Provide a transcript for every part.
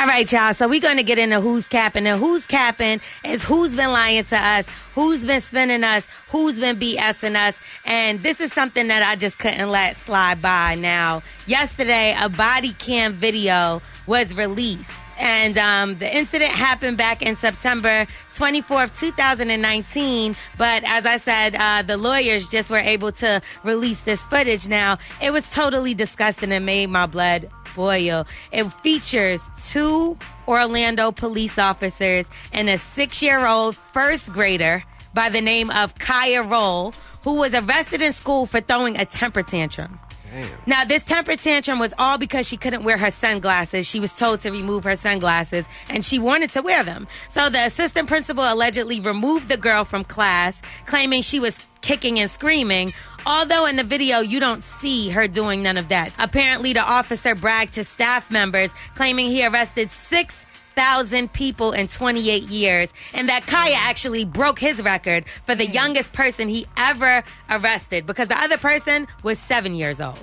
All right, y'all. So we're going to get into who's capping. And who's capping is who's been lying to us, who's been spinning us, who's been BSing us. And this is something that I just couldn't let slide by. Now, yesterday, a body cam video was released. And the incident happened back in September 24th, 2019. But as I said, the lawyers just were able to release this footage. Now, it was totally disgusting and made my blood boil. It features 2 Orlando police officers and a 6-year-old first grader by the name of Kaya Roll, who was arrested in school for throwing a temper tantrum. Damn. Now, this temper tantrum was all because she couldn't wear her sunglasses. She was told to remove her sunglasses, and she wanted to wear them. So the assistant principal allegedly removed the girl from class, claiming she was kicking and screaming. Although in the video, you don't see her doing none of that. Apparently, the officer bragged to staff members, claiming he arrested 6,000 people in 28 years, and that Kaya actually broke his record for the youngest person he ever arrested, because the other person was 7 years old.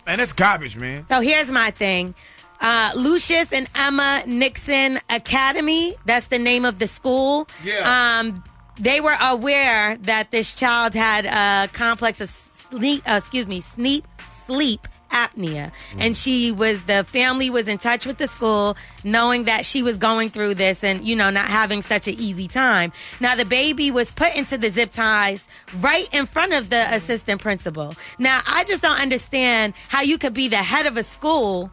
Man, that's garbage, man. So here's my thing. Lucius and Emma Nixon Academy, that's the name of the school. Yeah. They were aware that this child had a complex of sleep apnea. And the family was in touch with the school, knowing that she was going through this and, not having such an easy time. Now, the baby was put into the zip ties right in front of the assistant principal. Now, I just don't understand how you could be the head of a school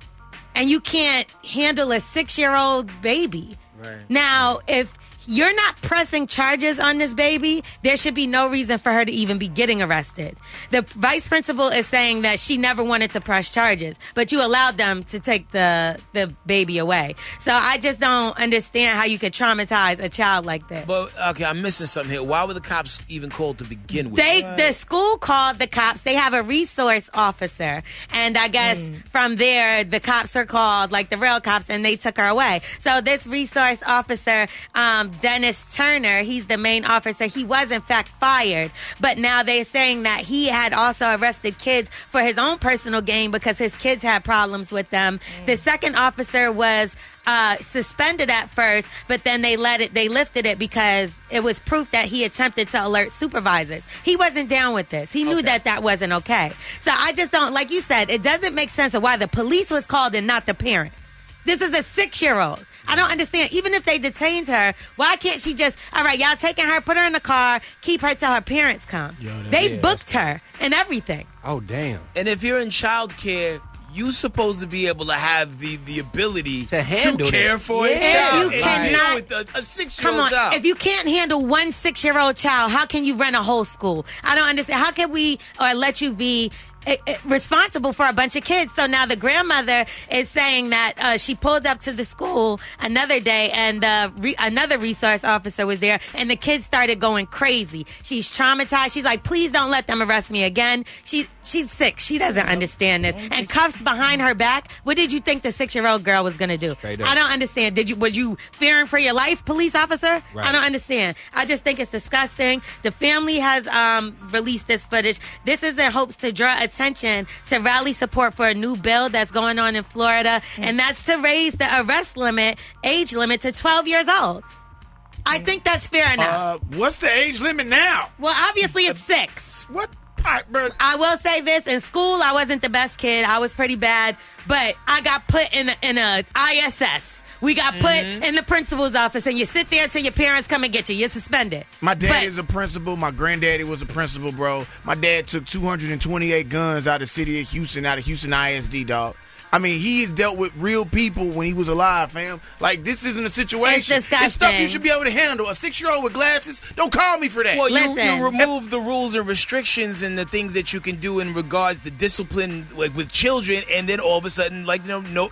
and you can't handle a 6-year-old baby. Right. Now, if you're not pressing charges on this baby, there should be no reason for her to even be getting arrested. The vice principal is saying that she never wanted to press charges, but you allowed them to take the baby away. So I just don't understand how you could traumatize a child like this. But, okay, I'm missing something here. Why were the cops even called to begin with? The school called the cops. They have a resource officer. And I guess from there, the cops are called, like the real cops, and they took her away. So this resource officer, Dennis Turner, he's the main officer. He was, in fact, fired. But now they're saying that he had also arrested kids for his own personal gain because his kids had problems with them. The second officer was suspended at first, but then they lifted it because it was proof that he attempted to alert supervisors. He wasn't down with this. He knew that wasn't okay. So I just don't, like you said, it doesn't make sense of why the police was called and not the parents. This is a 6-year-old. I don't understand. Even if they detained her, why can't she just, all right, y'all taking her, put her in the car, keep her till her parents come. They booked her and everything. Oh, damn. And if you're in childcare, you're supposed to be able to have the ability to handle care for a child. You cannot, with a 6-year-old child. If you can't handle one 6-year-old child, how can you run a whole school? I don't understand. How can we let you be responsible for a bunch of kids? So now the grandmother is saying that she pulled up to the school another day and another resource officer was there and the kids started going crazy. She's traumatized. She's like, please don't let them arrest me again. She's sick. She doesn't understand this. And cuffs behind her back. What did you think the 6-year-old girl was going to do? I don't understand. Was you fearing for your life, police officer? Right. I don't understand. I just think it's disgusting. The family has released this footage. This is in hopes to draw attention to rally support for a new bill that's going on in Florida, and that's to raise the age limit to 12 years old. I think that's fair enough. What's the age limit now? Well, obviously it's 6. What? I will say this. In school, I wasn't the best kid. I was pretty bad, but I got put in a ISS. We got put in the principal's office, and you sit there until your parents come and get you. You're suspended. My dad is a principal. My granddaddy was a principal, bro. My dad took 228 guns out of the city of Houston, out of Houston ISD, dog. I mean, he's dealt with real people when he was alive, fam. Like, this isn't a situation. It's stuff you should be able to handle. A 6-year-old with glasses, don't call me for that. Well, you remove the rules and restrictions and the things that you can do in regards to discipline, like with children, and then all of a sudden, like, no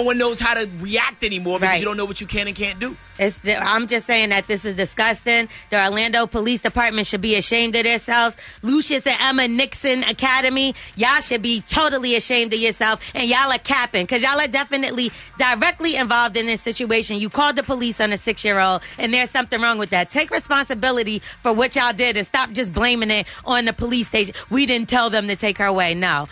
one knows how to react anymore because you don't know what you can and can't do. I'm just saying that this is disgusting. The Orlando Police Department should be ashamed of themselves. Lucius and Emma Nixon Academy, y'all should be totally ashamed of yourself. And y'all are capping because y'all are definitely directly involved in this situation. You called the police on a 6-year-old, and there's something wrong with that. Take responsibility for what y'all did and stop just blaming it on the police station. We didn't tell them to take her away. No.